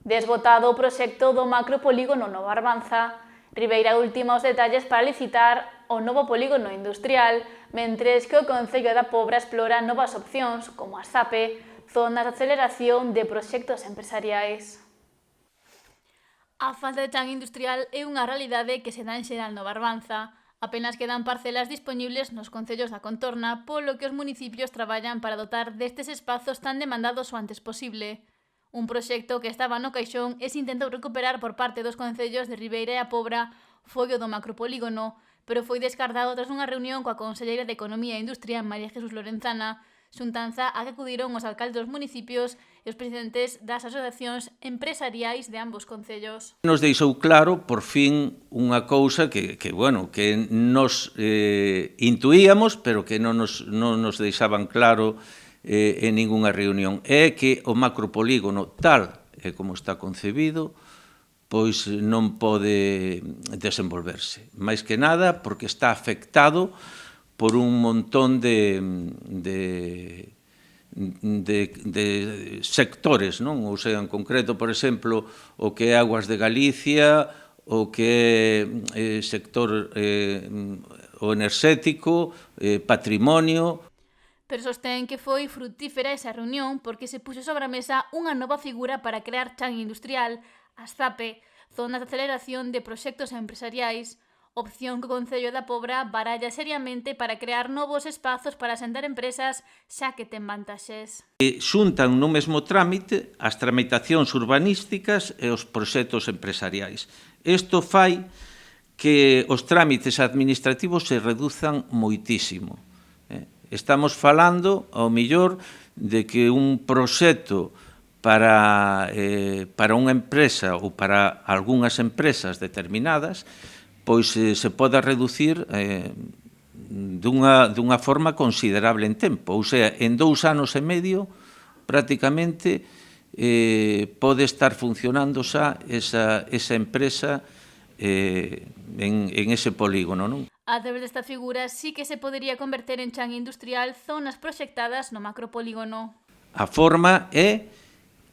Desbotado o proxecto do macropolígono no Barbanza, Ribeira ultima os detalles para licitar o novo polígono industrial, mentres que o Concello da Pobra explora novas opcións, como a SAPE, zonas de aceleración de proxectos empresariais. A falta de chan industrial é unha realidade que se dá en xeral no Barbanza. Apenas quedan parcelas disponibles nos concellos da contorna, polo que os municipios traballan para dotar destes espazos tan demandados o antes posible. Un proxecto que estaba no caixón e se intentou recuperar por parte dos concellos de Ribeira e a Pobra foi o do macropolígono, pero foi descartado tras unha reunión coa conselleira de Economía e Industria, María Jesús Lorenzana, xuntanza a que acudiron os alcaldes dos municipios e os presidentes das asociacións empresariais de ambos concellos. Nos deixou claro, por fin, unha cousa que nos intuíamos, pero que non nos deixaban claro en ningunha reunión, é que o macropolígono, tal e como está concebido, pois non pode desenvolverse. Mais que nada porque está afectado por un montón de sectores, non? Ou sea, en concreto, por exemplo, o que é Aguas de Galicia, o que é sector o enerxético, patrimonio. Pero sostén que foi frutífera esa reunión porque se puxo sobre a mesa unha nova figura para crear chan industrial, as ZAPE, zonas de aceleración de proxectos empresariais, opción que o Concello da Pobra baralla seriamente para crear novos espazos para asentar empresas xa que ten vantaxes. Xuntan no mesmo trámite as tramitacións urbanísticas e os proxectos empresariais. Isto fai que os trámites administrativos se reduzan moitísimo. Estamos falando, ao mellor, de que un proxecto para unha empresa ou para algunhas empresas determinadas pois se poda reducir dunha forma considerable en tempo. Ou sea, en 2 anos e medio, prácticamente, pode estar funcionando xa esa empresa en ese polígono, non? A través desta figura sí que se podería converter en chan industrial zonas proxectadas no macropolígono. A forma é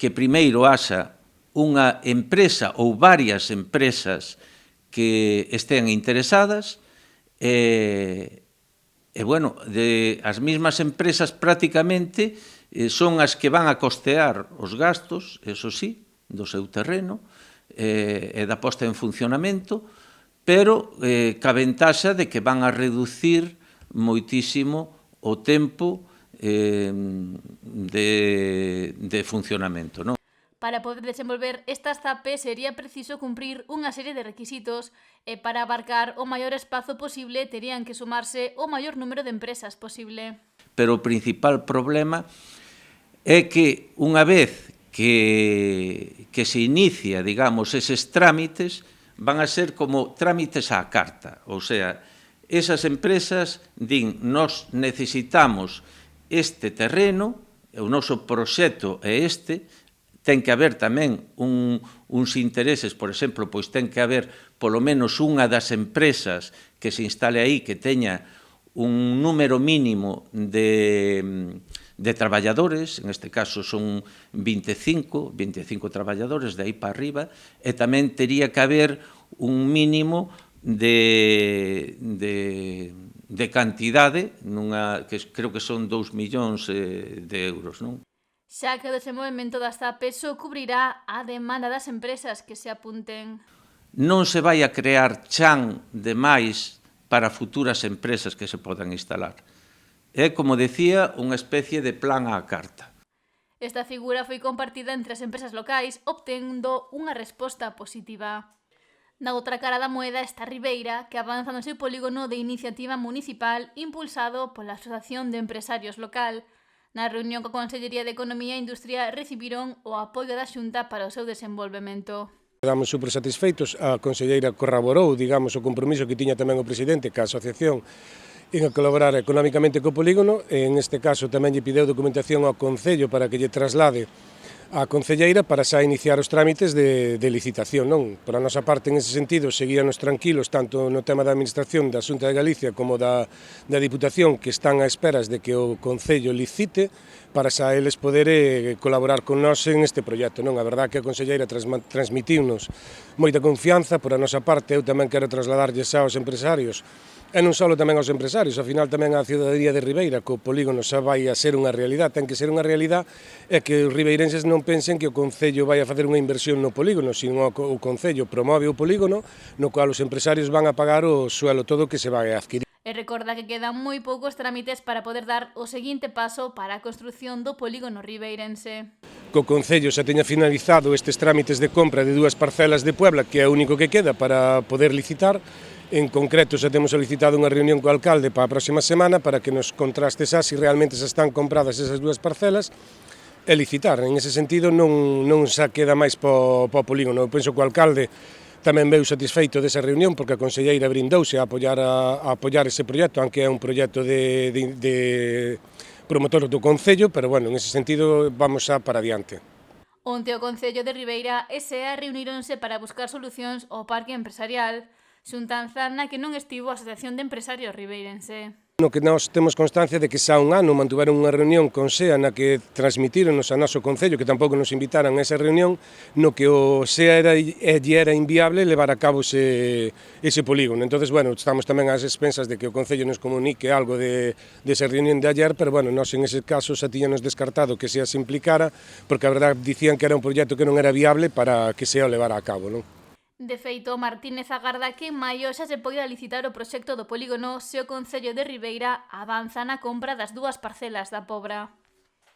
que primeiro haxa unha empresa ou varias empresas que estén interesadas as mesmas empresas prácticamente son as que van a costear os gastos, eso sí, do seu terreno e da posta en funcionamento, pero ca ventaxa de que van a reducir moitísimo o tempo de funcionamento, non? Para poder desenvolver estas ZAPE sería preciso cumprir unha serie de requisitos e para abarcar o maior espazo posible terían que sumarse o maior número de empresas posible. Pero o principal problema é que unha vez que se inicia, digamos, eses trámites, van a ser como trámites á carta. Ou sea, esas empresas din, nós necesitamos este terreno, o noso proxecto é este, ten que haber tamén uns intereses, por exemplo, pois ten que haber polo menos unha das empresas que se instale aí que teña un número mínimo de traballadores, en este caso son 25 traballadores de aí para arriba, e tamén tería que haber un mínimo de cantidade, que creo que son 2 millóns de euros, non? Xa que o desenvolvemento das ZAPE só cubrirá a demanda das empresas que se apunten. Non se vai a crear chan demais para futuras empresas que se podan instalar. É, como decía, unha especie de plan á carta. Esta figura foi compartida entre as empresas locais, obtendo unha resposta positiva. Na outra cara da moeda está Ribeira, que avanza no seu polígono de iniciativa municipal impulsado pola Asociación de Empresarios Local. Na reunión coa Consellería de Economía e Industria recibiron o apoio da Xunta para o seu desenvolvemento. Quedamos super satisfeitos, a conselleira corroborou, digamos, o compromiso que tiña tamén o presidente ca asociación en colaborar económicamente co polígono, e en este caso tamén lle pideu documentación ao Concello para que lle traslade a concelleira para xa iniciar os trámites de licitación, non? Por a nosa parte, en ese sentido, seguíanos tranquilos tanto no tema da Administración da Xunta de Galicia como da Diputación, que están a esperas de que o Concello licite para xa eles poder colaborar con nós en este proxecto, non? A verdade que a concelleira transmitiunos moita confianza. Por a nosa parte, eu tamén quero trasladarlles xa aos empresarios, e non só tamén aos empresarios, ao final tamén a ciudadanía de Ribeira, que o polígono xa vai a ser unha realidade, ten que ser unha realidade, e que os ribeirenses non pensen que o Concello vai a facer unha inversión no polígono, sino o Concello promove o polígono, no cual os empresarios van a pagar o suelo todo que se vai a adquirir. E recorda que quedan moi poucos trámites para poder dar o seguinte paso para a construción do polígono ribeirense. Que o Concello xa teña finalizado estes trámites de compra de 2 parcelas de Puebla, que é o único que queda para poder licitar. En concreto, xa temos solicitado unha reunión co alcalde para a próxima semana para que nos contraste xa se realmente xa están compradas esas 2 parcelas e licitar. En ese sentido, non xa queda máis para o polígono. Eu penso que o alcalde tamén veu satisfeito desa reunión porque a conselleira brindouse a apoiar ese proxecto, aunque é un proxecto de promotor do Concello, pero bueno, en ese sentido vamos xa para adiante. Onte o Concello de Ribeira e SEA reuníronse para buscar solucións ao parque empresarial, xuntanza na que non estivo a Asociación de Empresarios Ribeirense. No que nós temos constancia de que xa un ano mantuveron unha reunión con SEA na que transmitironos a noso Concello, que tampouco nos invitaran a esa reunión, no que o SEA era inviable levar a cabo ese polígono. Entonces, bueno, estamos tamén ás expensas de que o Concello nos comunique algo de esa reunión de ayer, pero bueno, nós en ese caso xa tiñanos descartado que SEA se implicara, porque a verdade dicían que era un proxecto que non era viable para que SEA o levara a cabo, non? De feito, Martínez agarda que en maio xa se poida licitar o proxecto do polígono se o Concello de Ribeira avanza na compra das 2 parcelas da Pobra.